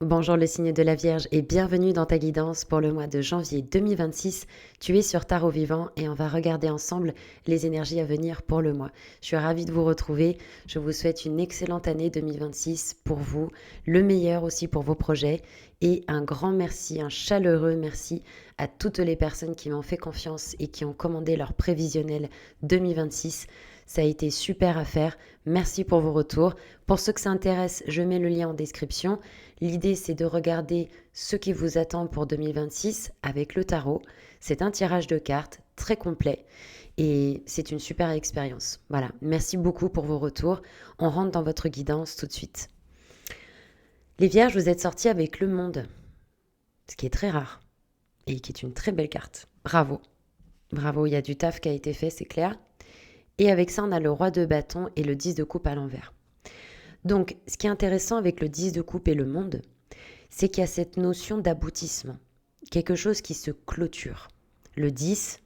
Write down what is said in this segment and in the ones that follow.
Bonjour le signe de la Vierge et bienvenue dans ta guidance pour le mois de janvier 2026. Tu es sur Tarot Vivant et on va regarder ensemble les énergies à venir pour le mois. Je suis ravie de vous retrouver. Je vous souhaite une excellente année 2026 pour vous, le meilleur aussi pour vos projets et un grand merci, un chaleureux merci à toutes les personnes qui m'ont fait confiance et qui ont commandé leur prévisionnel 2026. Ça a été super à faire. Merci pour vos retours. Pour ceux que ça intéresse, je mets le lien en description. L'idée, c'est de regarder ce qui vous attend pour 2026 avec le tarot. C'est un tirage de cartes très complet et c'est une super expérience. Voilà, merci beaucoup pour vos retours. On rentre dans votre guidance tout de suite. Les Vierges, vous êtes sortis avec le monde, ce qui est très rare et qui est une très belle carte. Bravo. Bravo, il y a du taf qui a été fait, c'est clair. Et avec ça, on a le roi de bâton et le 10 de coupe à l'envers. Donc, ce qui est intéressant avec le 10 de coupe et le monde, c'est qu'il y a cette notion d'aboutissement, quelque chose qui se clôture. Le 10,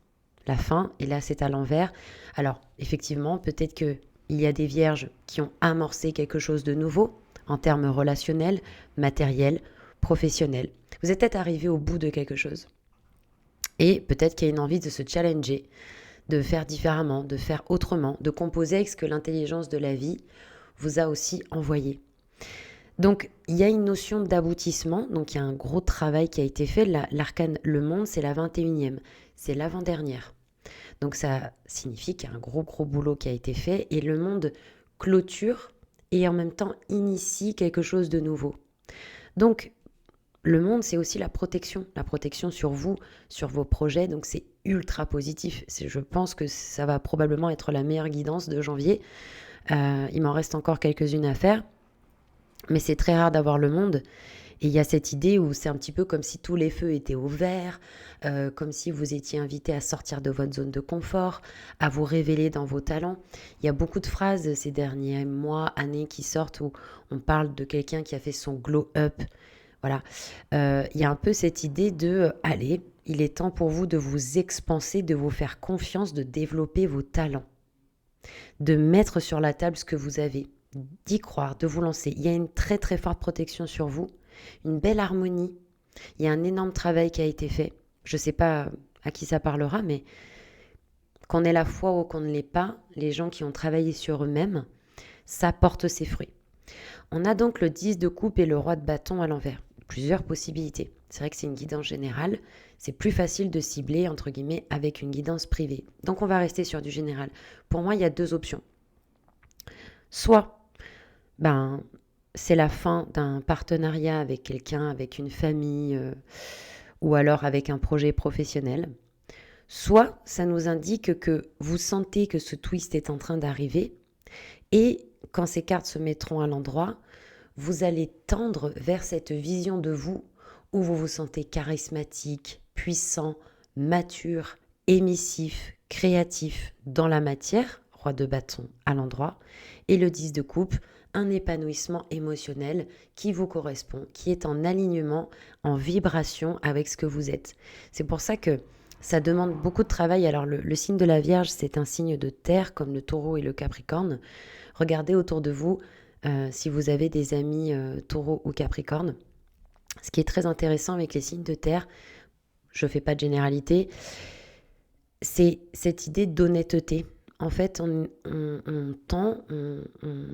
la fin, et là c'est à l'envers. Alors, effectivement, peut-être qu'il y a des vierges qui ont amorcé quelque chose de nouveau en termes relationnels, matériels, professionnels. Vous êtes peut-être arrivé au bout de quelque chose. Et peut-être qu'il y a une envie de se challenger, de faire différemment, de faire autrement, de composer avec ce que l'intelligence de la vie vous a aussi envoyé. Donc, il y a une notion d'aboutissement, donc il y a un gros travail qui a été fait. L'arcane Le Monde, c'est la 21e, c'est l'avant-dernière. Donc ça signifie qu'il y a un gros boulot qui a été fait et le monde clôture et en même temps initie quelque chose de nouveau. Donc, le monde, c'est aussi la protection sur vous, sur vos projets, donc c'est ultra positif. Je pense que ça va probablement être la meilleure guidance de janvier. Il m'en reste encore quelques-unes à faire. Mais c'est très rare d'avoir le monde. Et il y a cette idée où c'est un petit peu comme si tous les feux étaient au vert, comme si vous étiez invité à sortir de votre zone de confort, à vous révéler dans vos talents. Il y a beaucoup de phrases ces derniers mois, années qui sortent où on parle de quelqu'un qui a fait son glow up. Voilà. Il y a un peu cette idée de, allez, il est temps pour vous de vous expanser, de vous faire confiance, de développer vos talents, de mettre sur la table ce que vous avez, d'y croire, de vous lancer. Il y a une très très forte protection sur vous, une belle harmonie. Il y a un énorme travail qui a été fait. Je ne sais pas à qui ça parlera, mais qu'on ait la foi ou qu'on ne l'ait pas, les gens qui ont travaillé sur eux-mêmes, ça porte ses fruits. On a donc le 10 de coupe et le roi de bâton à l'envers. Plusieurs possibilités. C'est vrai que c'est une guidance générale. C'est plus facile de cibler, entre guillemets, avec une guidance privée. Donc on va rester sur du général. Pour moi, il y a deux options. Soit c'est la fin d'un partenariat avec quelqu'un, avec une famille ou alors avec un projet professionnel. Soit ça nous indique que vous sentez que ce twist est en train d'arriver et quand ces cartes se mettront à l'endroit, vous allez tendre vers cette vision de vous où vous vous sentez charismatique, puissant, mature, émissif, créatif dans la matière, roi de bâton à l'endroit, et le 10 de coupe, un épanouissement émotionnel qui vous correspond, qui est en alignement, en vibration avec ce que vous êtes. C'est pour ça que ça demande beaucoup de travail. Alors le signe de la Vierge, c'est un signe de terre comme le taureau et le capricorne. Regardez autour de vous si vous avez des amis taureau ou capricorne. Ce qui est très intéressant avec les signes de terre, je ne fais pas de généralité, c'est cette idée d'honnêteté. En fait, on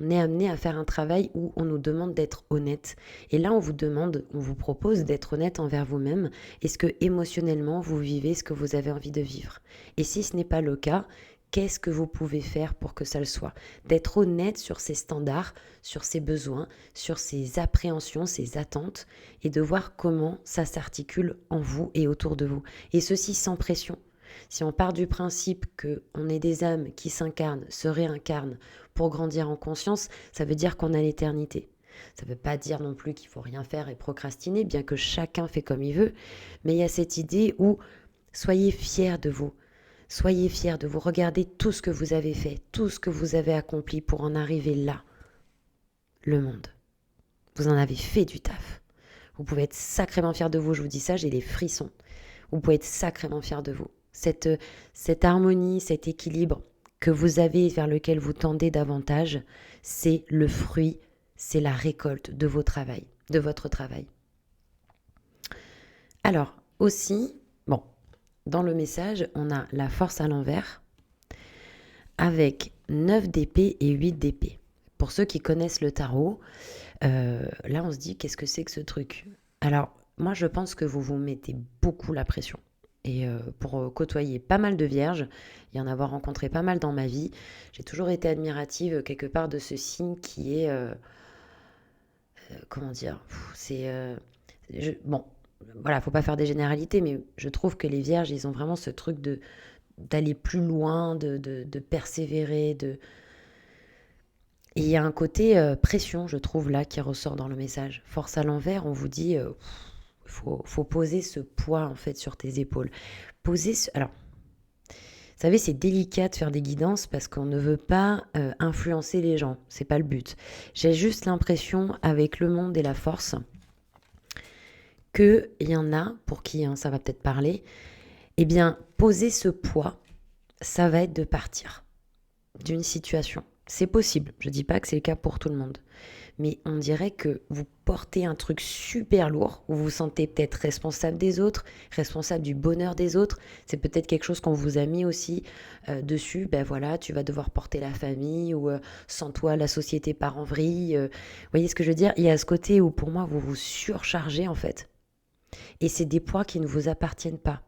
est amené à faire un travail où on nous demande d'être honnête. Et là, on vous propose d'être honnête envers vous-même. Est-ce que émotionnellement, vous vivez ce que vous avez envie de vivre? Et si ce n'est pas le cas, qu'est-ce que vous pouvez faire pour que ça le soit? D'être honnête sur ses standards, sur ses besoins, sur ses appréhensions, ses attentes, et de voir comment ça s'articule en vous et autour de vous. Et ceci sans pression. Si on part du principe qu'on est des âmes qui s'incarnent, se réincarnent pour grandir en conscience, ça veut dire qu'on a l'éternité. Ça ne veut pas dire non plus qu'il ne faut rien faire et procrastiner, bien que chacun fait comme il veut, mais il y a cette idée où soyez fiers de vous. Soyez fiers de vous. Regardez tout ce que vous avez fait, tout ce que vous avez accompli pour en arriver là. Le monde. Vous en avez fait du taf. Vous pouvez être sacrément fiers de vous, je vous dis ça, j'ai des frissons. Vous pouvez être sacrément fiers de vous. Cette harmonie, cet équilibre que vous avez vers lequel vous tendez davantage, c'est le fruit, c'est la récolte de vos travail. de votre travail. Alors, aussi, bon, dans le message, on a la force à l'envers avec 9 d'épée et 8 d'épée. Pour ceux qui connaissent le tarot, là, on se dit, qu'est-ce que c'est que ce truc? Alors, moi, je pense que vous vous mettez beaucoup la pression. Et pour côtoyer pas mal de vierges, y en avoir rencontré pas mal dans ma vie, j'ai toujours été admirative quelque part de ce signe qui est, comment dire, bon, voilà, faut pas faire des généralités, mais je trouve que les vierges, ils ont vraiment ce truc d'aller plus loin, de persévérer, Et il y a un côté pression, je trouve, là, qui ressort dans le message. Force à l'envers, on vous dit, faut poser ce poids, en fait, sur tes épaules. Alors, vous savez, c'est délicat de faire des guidances parce qu'on ne veut pas influencer les gens. C'est pas le but. J'ai juste l'impression, avec le monde et la force, qu'il y en a, pour qui ça va peut-être parler, eh bien, poser ce poids, ça va être de partir d'une situation. C'est possible, je ne dis pas que c'est le cas pour tout le monde, mais on dirait que vous portez un truc super lourd, vous vous sentez peut-être responsable des autres, responsable du bonheur des autres, c'est peut-être quelque chose qu'on vous a mis aussi dessus, ben voilà, tu vas devoir porter la famille, ou sans toi la société part en vrille, vous voyez ce que je veux dire? Il y a ce côté où pour moi vous vous surchargez en fait, et c'est des poids qui ne vous appartiennent pas.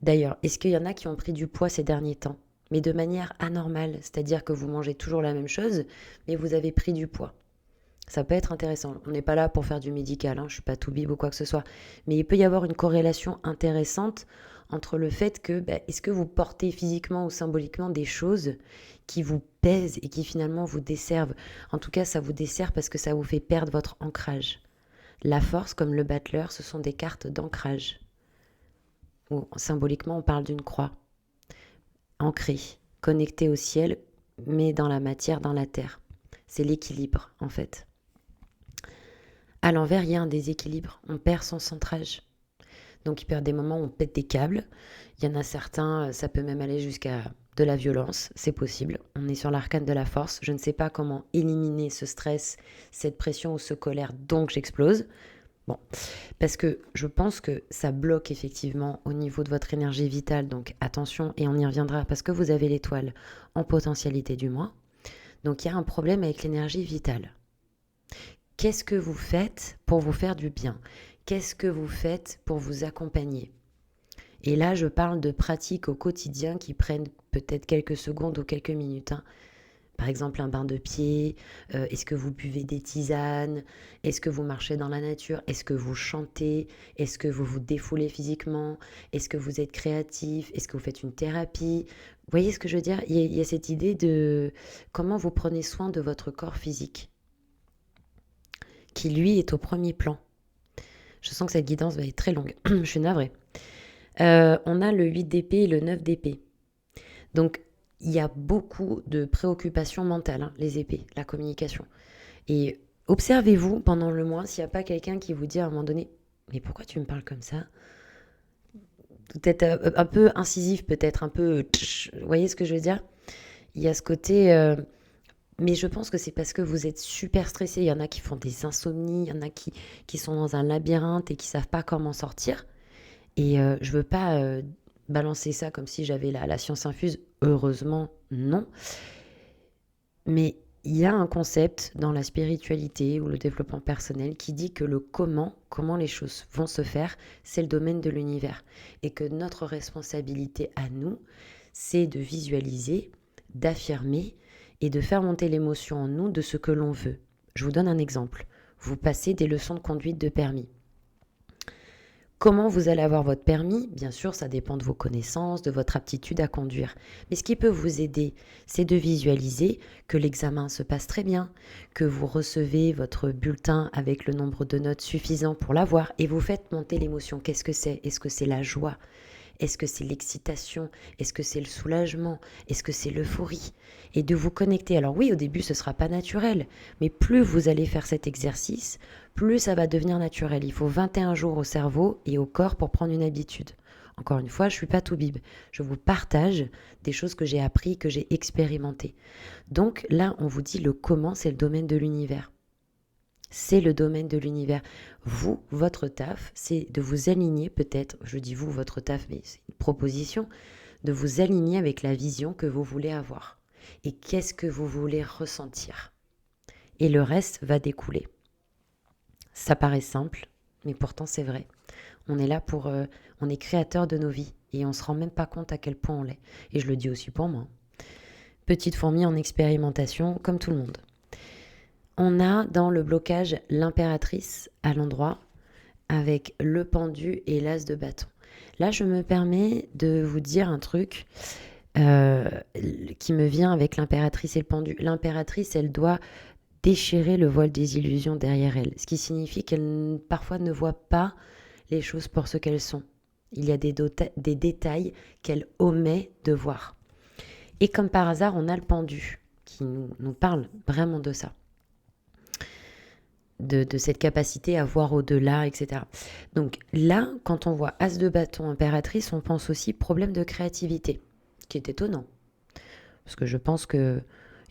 D'ailleurs, est-ce qu'il y en a qui ont pris du poids ces derniers temps? Mais de manière anormale, c'est-à-dire que vous mangez toujours la même chose, mais vous avez pris du poids. Ça peut être intéressant. On n'est pas là pour faire du médical, je ne suis pas toubib ou quoi que ce soit. Mais il peut y avoir une corrélation intéressante entre le fait que, est-ce que vous portez physiquement ou symboliquement des choses qui vous pèsent et qui finalement vous desservent? En tout cas, ça vous dessert parce que ça vous fait perdre votre ancrage. La force, comme le battleur, ce sont des cartes d'ancrage. Ou symboliquement, on parle d'une croix. Ancrée, connectée au ciel, mais dans la matière, dans la terre. C'est l'équilibre, en fait. À l'envers, il y a un déséquilibre. On perd son centrage. Donc, il y a des moments où on pète des câbles. Il y en a certains, ça peut même aller jusqu'à de la violence. C'est possible. On est sur l'arcane de la force. Je ne sais pas comment éliminer ce stress, cette pression ou ce colère, donc j'explose. Bon, parce que je pense que ça bloque effectivement au niveau de votre énergie vitale, donc attention, et on y reviendra parce que vous avez l'étoile en potentialité du mois. Donc il y a un problème avec l'énergie vitale. Qu'est-ce que vous faites pour vous faire du bien? Qu'est-ce que vous faites pour vous accompagner? Et là, je parle de pratiques au quotidien qui prennent peut-être quelques secondes ou quelques minutes. Par exemple, un bain de pied, est-ce que vous buvez des tisanes? Est-ce que vous marchez dans la nature? Est-ce que vous chantez? Est-ce que vous vous défoulez physiquement? Est-ce que vous êtes créatif? Est-ce que vous faites une thérapie? Vous voyez ce que je veux dire? Il y a cette idée de comment vous prenez soin de votre corps physique, qui lui est au premier plan. Je sens que cette guidance va être très longue. Je suis navrée. On a le 8 d'épée et le 9 d'épée. Donc, il y a beaucoup de préoccupations mentales, les épées, la communication. Et observez-vous pendant le mois s'il n'y a pas quelqu'un qui vous dit à un moment donné « Mais pourquoi tu me parles comme ça ?» Peut-être un peu incisif, peut-être un peu... Vous voyez ce que je veux dire? Il y a ce côté... mais je pense que c'est parce que vous êtes super stressé. Il y en a qui font des insomnies, il y en a qui sont dans un labyrinthe et qui ne savent pas comment sortir. Et je ne veux pas balancer ça comme si j'avais la science infuse. Heureusement, non. Mais il y a un concept dans la spiritualité ou le développement personnel qui dit que le comment les choses vont se faire, c'est le domaine de l'univers. Et que notre responsabilité à nous, c'est de visualiser, d'affirmer et de faire monter l'émotion en nous de ce que l'on veut. Je vous donne un exemple. Vous passez des leçons de conduite de permis. Comment vous allez avoir votre permis? Bien sûr, ça dépend de vos connaissances, de votre aptitude à conduire. Mais ce qui peut vous aider, c'est de visualiser que l'examen se passe très bien, que vous recevez votre bulletin avec le nombre de notes suffisant pour l'avoir et vous faites monter l'émotion. Qu'est-ce que c'est? Est-ce que c'est la joie? Est-ce que c'est l'excitation? Est-ce que c'est le soulagement? Est-ce que c'est l'euphorie? Et de vous connecter. Alors oui, au début, ce ne sera pas naturel, mais plus vous allez faire cet exercice, plus ça va devenir naturel. Il faut 21 jours au cerveau et au corps pour prendre une habitude. Encore une fois, je ne suis pas toubib. Je vous partage des choses que j'ai appris, que j'ai expérimentées. Donc là, on vous dit le comment, c'est le domaine de l'univers. C'est le domaine de l'univers. Vous, votre taf, c'est de vous aligner peut-être, je dis vous, votre taf, mais c'est une proposition, de vous aligner avec la vision que vous voulez avoir. Et qu'est-ce que vous voulez ressentir. Et le reste va découler. Ça paraît simple, mais pourtant c'est vrai. On est là on est créateur de nos vies et on ne se rend même pas compte à quel point on l'est. Et je le dis aussi pour moi. Petite fourmi en expérimentation, comme tout le monde. On a dans le blocage l'impératrice à l'endroit avec le pendu et l'as de bâton. Là, je me permets de vous dire un truc qui me vient avec l'impératrice et le pendu. L'impératrice, elle doit déchirer le voile des illusions derrière elle, ce qui signifie qu'elle parfois ne voit pas les choses pour ce qu'elles sont. Il y a des détails qu'elle omet de voir. Et comme par hasard, on a le pendu qui nous parle vraiment de ça. De cette capacité à voir au-delà, etc. Donc là, quand on voit As de bâton, impératrice, on pense aussi problème de créativité, qui est étonnant. Parce que je pense que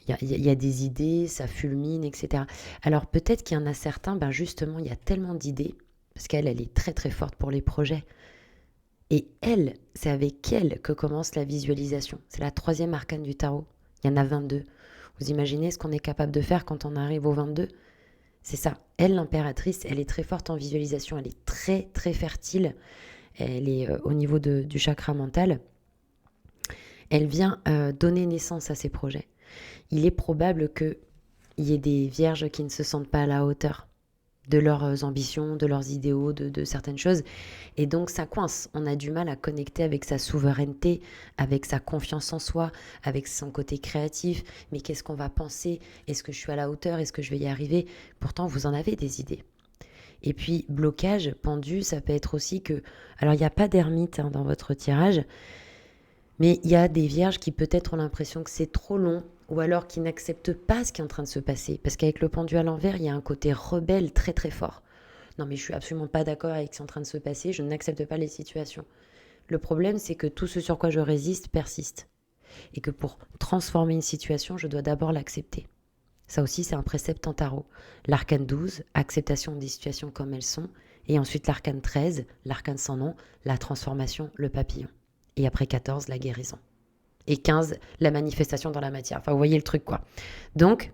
il y a des idées, ça fulmine, etc. Alors peut-être qu'il y en a certains, justement, il y a tellement d'idées, parce qu'elle est très très forte pour les projets. Et elle, c'est avec elle que commence la visualisation. C'est la 3e arcane du tarot. Il y en a 22. Vous imaginez ce qu'on est capable de faire quand on arrive au 22 ? C'est ça. Elle, l'impératrice, elle est très forte en visualisation. Elle est très très fertile. Elle est au niveau du chakra mental. Elle vient donner naissance à ses projets. Il est probable qu'il y ait des vierges qui ne se sentent pas à la hauteur de leurs ambitions, de leurs idéaux, de certaines choses. Et donc ça coince. On a du mal à connecter avec sa souveraineté, avec sa confiance en soi, avec son côté créatif. Mais qu'est-ce qu'on va penser ? Est-ce que je suis à la hauteur ? Est-ce que je vais y arriver ? Pourtant, vous en avez des idées. Et puis, blocage, pendu, ça peut être aussi que... Alors, il n'y a pas d'ermite dans votre tirage, mais il y a des vierges qui peut-être ont l'impression que c'est trop long, ou alors qui n'acceptent pas ce qui est en train de se passer. Parce qu'avec le pendu à l'envers, il y a un côté rebelle très très fort. Non mais je suis absolument pas d'accord avec ce qui est en train de se passer, je n'accepte pas les situations. Le problème, c'est que tout ce sur quoi je résiste persiste. Et que pour transformer une situation, je dois d'abord l'accepter. Ça aussi, c'est un précepte en tarot. L'arcane 12, acceptation des situations comme elles sont. Et ensuite l'arcane 13, l'arcane sans nom, la transformation, le papillon. Et après 14, la guérison. Et 15, la manifestation dans la matière. Enfin, vous voyez le truc, quoi. Donc,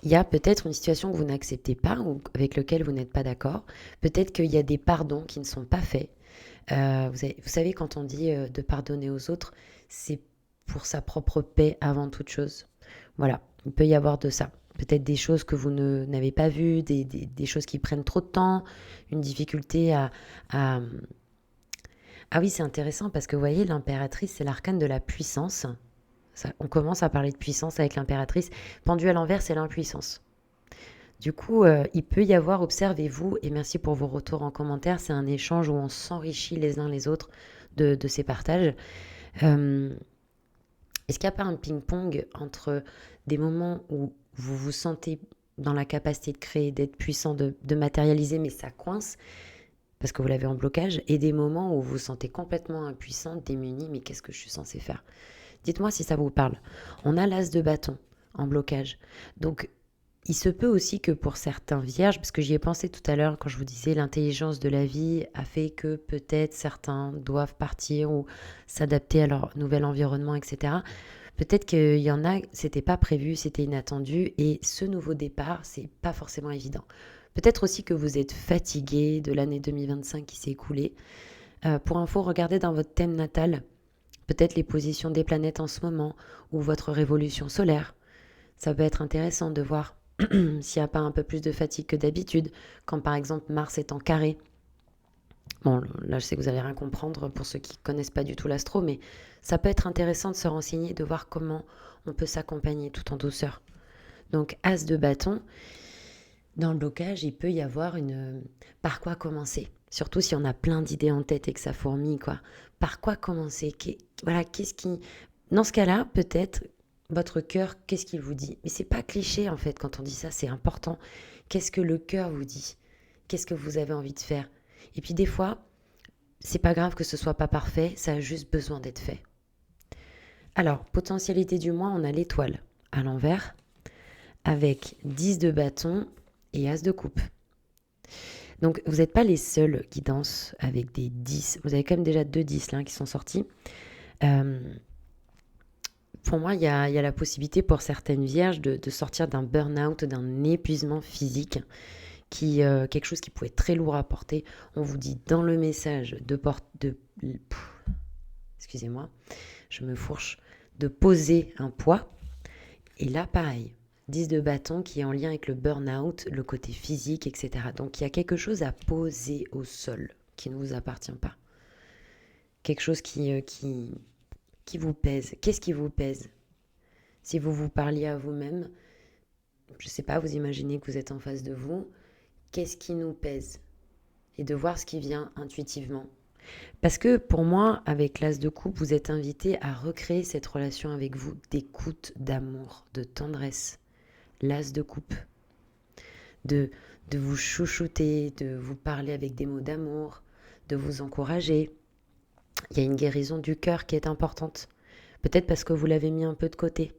il y a peut-être une situation que vous n'acceptez pas ou avec laquelle vous n'êtes pas d'accord. Peut-être qu'il y a des pardons qui ne sont pas faits. Vous savez, quand on dit de pardonner aux autres, c'est pour sa propre paix avant toute chose. Voilà, il peut y avoir de ça. Peut-être des choses que vous n'avez pas vues, des choses qui prennent trop de temps, une difficulté à... Ah oui, c'est intéressant parce que vous voyez, l'impératrice, c'est l'arcane de la puissance. Ça, on commence à parler de puissance avec l'impératrice. Pendu à l'envers, c'est l'impuissance. Du coup, il peut y avoir, observez-vous, et merci pour vos retours en commentaire, c'est un échange où on s'enrichit les uns les autres de ces partages. Est-ce qu'il n'y a pas un ping-pong entre des moments où vous vous sentez dans la capacité de créer, d'être puissant, de matérialiser, mais ça coince parce que vous l'avez en blocage, et des moments où vous vous sentez complètement impuissant, démuni, mais qu'est-ce que je suis censée faire ? Dites-moi si ça vous parle. On a l'as de bâton en blocage. Donc, il se peut aussi que pour certains vierges, parce que j'y ai pensé tout à l'heure quand je vous disais l'intelligence de la vie a fait que peut-être certains doivent partir ou s'adapter à leur nouvel environnement, etc. Peut-être qu'il y en a, c'était pas prévu, c'était inattendu, et ce nouveau départ, c'est pas forcément évident. Peut-être aussi que vous êtes fatigué de l'année 2025 qui s'est écoulée. Pour info, regardez dans votre thème natal, peut-être les positions des planètes en ce moment, ou votre révolution solaire. Ça peut être intéressant de voir s'il n'y a pas un peu plus de fatigue que d'habitude, quand par exemple Mars est en carré. Bon, là je sais que vous allez rien comprendre pour ceux qui ne connaissent pas du tout l'astro, mais ça peut être intéressant de se renseigner, de voir comment on peut s'accompagner tout en douceur. Donc As de bâton, dans le blocage, il peut y avoir par quoi commencer. Surtout si on a plein d'idées en tête et que ça fourmille, quoi. Par quoi commencer ? Voilà, qu'est-ce qui... Dans ce cas-là, peut-être, votre cœur, qu'est-ce qu'il vous dit ? Mais c'est pas cliché, en fait, quand on dit ça, c'est important. Qu'est-ce que le cœur vous dit ? Qu'est-ce que vous avez envie de faire ? Et puis des fois, c'est pas grave que ce soit pas parfait, ça a juste besoin d'être fait. Alors, potentialité du mois, on a l'étoile à l'envers, avec 10 de bâton et as de coupe. Donc, vous n'êtes pas les seuls qui dansent avec des 10. Vous avez quand même déjà 2 10 là qui sont sortis. Euh, pour moi, il y a la possibilité pour certaines vierges de sortir d'un burn-out, d'un épuisement physique, quelque chose qui pouvait être très lourd à porter. On vous dit dans le message excusez-moi, je me fourche, de poser un poids. Et là, pareil, 10 de bâton qui est en lien avec le burn-out, le côté physique, etc. Donc, il y a quelque chose à poser au sol qui ne vous appartient pas. Quelque chose qui vous pèse. Qu'est-ce qui vous pèse? Si vous vous parliez à vous-même, je ne sais pas, vous imaginez que vous êtes en face de vous, qu'est-ce qui nous pèse? Et de voir ce qui vient intuitivement. Parce que pour moi, avec l'as de coupe, vous êtes invité à recréer cette relation avec vous d'écoute, d'amour, de tendresse. L'as de coupe. De vous chouchouter, de vous parler avec des mots d'amour, de vous encourager. Il y a une guérison du cœur qui est importante. Peut-être parce que vous l'avez mis un peu de côté.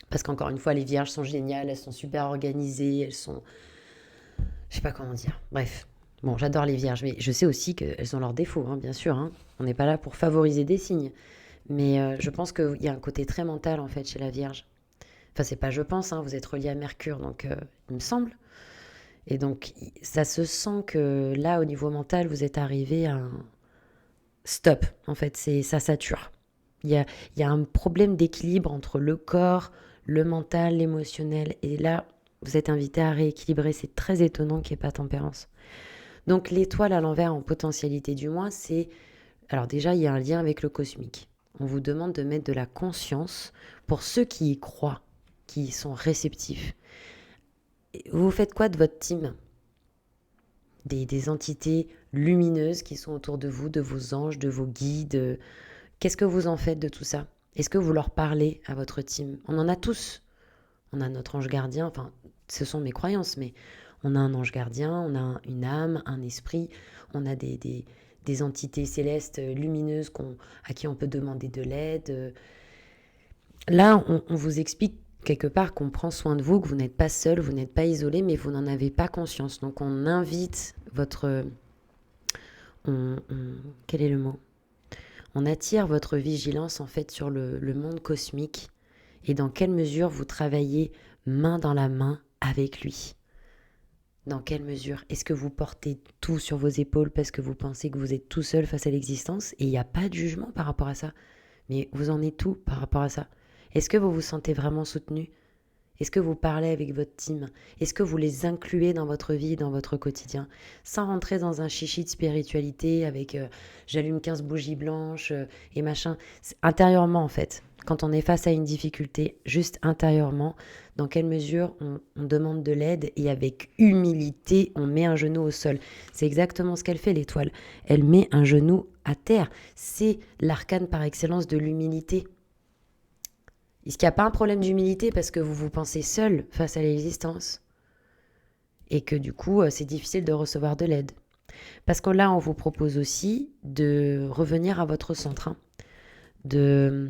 Parce qu'encore une fois, les vierges sont géniales, elles sont super organisées, elles sont... Je sais pas comment dire. Bref. Bon, j'adore les vierges, mais je sais aussi qu'elles ont leurs défauts, hein, bien sûr. Hein. On n'est pas là pour favoriser des signes. Mais je pense qu'il y a un côté très mental, en fait, chez la vierge. Enfin, c'est pas je pense, hein, vous êtes relié à Mercure, donc il me semble. Et donc, ça se sent que là, au niveau mental, vous êtes arrivé à un stop. En fait, ça sature. Il y a un problème d'équilibre entre le corps, le mental, l'émotionnel. Et là, vous êtes invité à rééquilibrer. C'est très étonnant qu'il n'y ait pas tempérance. Donc, l'étoile à l'envers en potentialité du mois, c'est... Alors déjà, il y a un lien avec le cosmique. On vous demande de mettre de la conscience pour ceux qui y croient, qui y sont réceptifs. Vous faites quoi de votre team? Des entités lumineuses qui sont autour de vous, de vos anges, de vos guides. Qu'est-ce que vous en faites de tout ça? Est-ce que vous leur parlez à votre team? On en a tous. On a notre ange gardien, enfin, ce sont mes croyances, mais on a un ange gardien, on a une âme, un esprit, on a des entités célestes lumineuses à qui on peut demander de l'aide. Là, on vous explique quelque part qu'on prend soin de vous, que vous n'êtes pas seul, vous n'êtes pas isolé, mais vous n'en avez pas conscience. Donc on invite quel est le mot? On attire votre vigilance en fait sur le monde cosmique et dans quelle mesure vous travaillez main dans la main avec lui. Dans quelle mesure? Est-ce que vous portez tout sur vos épaules parce que vous pensez que vous êtes tout seul face à l'existence et il n'y a pas de jugement par rapport à ça? Mais vous en êtes où par rapport à ça? Est-ce que vous vous sentez vraiment soutenu? Est-ce que vous parlez avec votre team? Est-ce que vous les incluez dans votre vie, dans votre quotidien? Sans rentrer dans un chichi de spiritualité avec j'allume 15 bougies blanches et machin. Intérieurement, en fait, quand on est face à une difficulté, juste intérieurement, dans quelle mesure on demande de l'aide et avec humilité, on met un genou au sol. C'est exactement ce qu'elle fait, l'étoile. Elle met un genou à terre. C'est l'arcane par excellence de l'humilité. Est-ce qu'il n'y a pas un problème d'humilité parce que vous vous pensez seul face à l'existence et que du coup, c'est difficile de recevoir de l'aide? Parce que là, on vous propose aussi de revenir à votre centre, hein, de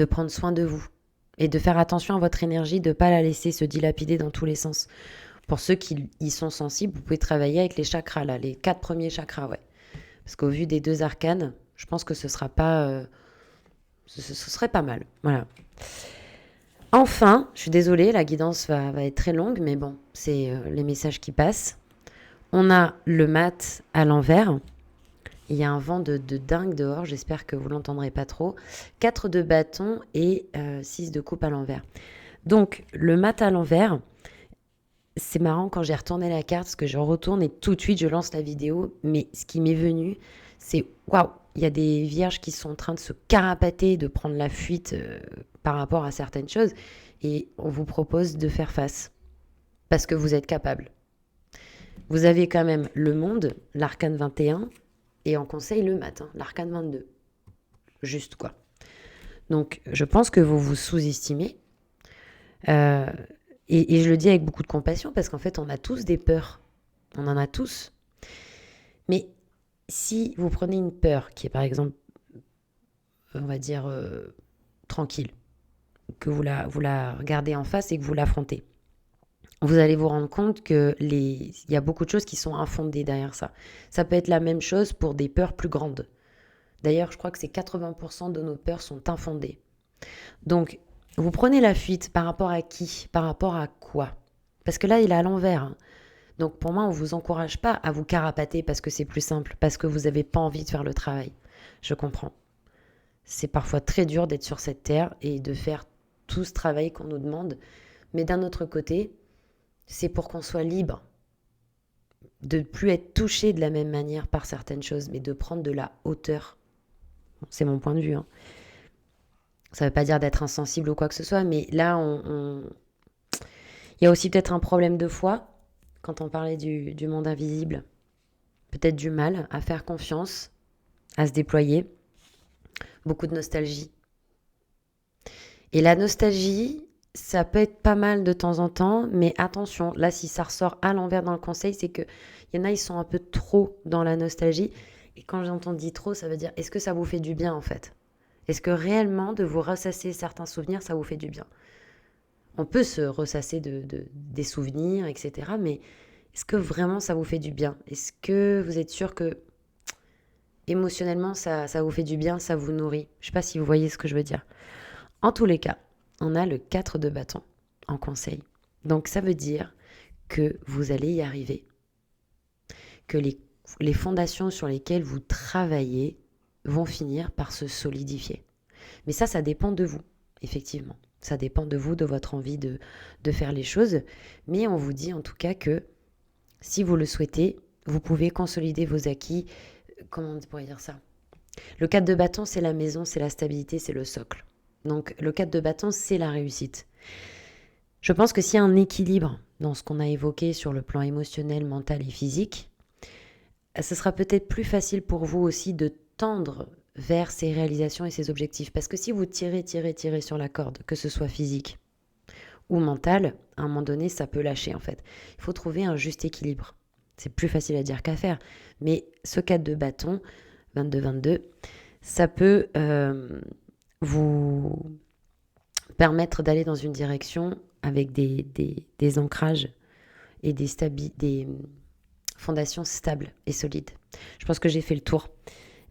prendre soin de vous et de faire attention à votre énergie, de ne pas la laisser se dilapider dans tous les sens. Pour ceux qui y sont sensibles, vous pouvez travailler avec les chakras, là, les 4 premiers chakras, ouais. Parce qu'au vu des 2 arcanes, je pense que ce sera pas... ce serait pas mal, voilà. Enfin, je suis désolée, la guidance va être très longue, mais bon, c'est les messages qui passent. On a le mat à l'envers. Il y a un vent de dingue dehors, j'espère que vous ne l'entendrez pas trop. 4 de bâton et 6 de coupe à l'envers. Donc, le mat à l'envers, c'est marrant quand j'ai retourné la carte, parce que je retourne et tout de suite je lance la vidéo. Mais ce qui m'est venu, c'est waouh, il y a des vierges qui sont en train de se carapater, de prendre la fuite par rapport à certaines choses. Et on vous propose de faire face, parce que vous êtes capable. Vous avez quand même le monde, l'arcane 21, et en conseil le matin, l'arcane 22. Juste quoi. Donc je pense que vous vous sous-estimez. Et je le dis avec beaucoup de compassion, parce qu'en fait on a tous des peurs. On en a tous. Mais si vous prenez une peur qui est par exemple, on va dire, tranquille, vous la regardez en face et que vous l'affrontez, vous allez vous rendre compte qu'il y a beaucoup de choses qui sont infondées derrière ça. Ça peut être la même chose pour des peurs plus grandes. D'ailleurs, je crois que c'est 80% de nos peurs sont infondées. Donc, vous prenez la fuite par rapport à qui? Par rapport à quoi? Parce que là, il est à l'envers, hein. Donc, pour moi, on ne vous encourage pas à vous carapater parce que c'est plus simple, parce que vous n'avez pas envie de faire le travail. Je comprends. C'est parfois très dur d'être sur cette terre et de faire tout ce travail qu'on nous demande. Mais d'un autre côté, c'est pour qu'on soit libre de ne plus être touché de la même manière par certaines choses, mais de prendre de la hauteur. Bon, c'est mon point de vue, hein. Ça ne veut pas dire d'être insensible ou quoi que ce soit, mais là, il y a aussi peut-être un problème de foi, quand on parlait du monde invisible. Peut-être du mal à faire confiance, à se déployer. Beaucoup de nostalgie. Et la nostalgie, ça peut être pas mal de temps en temps, mais attention, là, si ça ressort à l'envers dans le conseil, c'est qu'il y en a, ils sont un peu trop dans la nostalgie. Et quand j'entends dit trop, ça veut dire, est-ce que ça vous fait du bien, en fait? Est-ce que réellement, de vous ressasser certains souvenirs, ça vous fait du bien? On peut se ressasser des souvenirs, etc. Mais est-ce que vraiment ça vous fait du bien? Est-ce que vous êtes sûr que émotionnellement, ça vous fait du bien, ça vous nourrit? Je ne sais pas si vous voyez ce que je veux dire. En tous les cas, on a le 4 de bâton en conseil. Donc ça veut dire que vous allez y arriver, que les fondations sur lesquelles vous travaillez vont finir par se solidifier. Mais ça dépend de vous, effectivement. Ça dépend de vous, de votre envie de faire les choses. Mais on vous dit en tout cas que si vous le souhaitez, vous pouvez consolider vos acquis. Comment on pourrait dire ça? Le 4 de bâton, c'est la maison, c'est la stabilité, c'est le socle. Donc le 4 de bâton, c'est la réussite. Je pense que s'il y a un équilibre dans ce qu'on a évoqué sur le plan émotionnel, mental et physique, ce sera peut-être plus facile pour vous aussi de tendre vers ces réalisations et ces objectifs. Parce que si vous tirez sur la corde, que ce soit physique ou mental, à un moment donné, ça peut lâcher en fait. Il faut trouver un juste équilibre. C'est plus facile à dire qu'à faire. Mais ce 4 de bâton, 22-22, ça peut vous permettre d'aller dans une direction avec des ancrages et des fondations stables et solides. Je pense que j'ai fait le tour.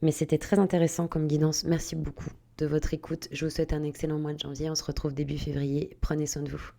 Mais c'était très intéressant comme guidance. Merci beaucoup de votre écoute. Je vous souhaite un excellent mois de janvier. On se retrouve début février. Prenez soin de vous.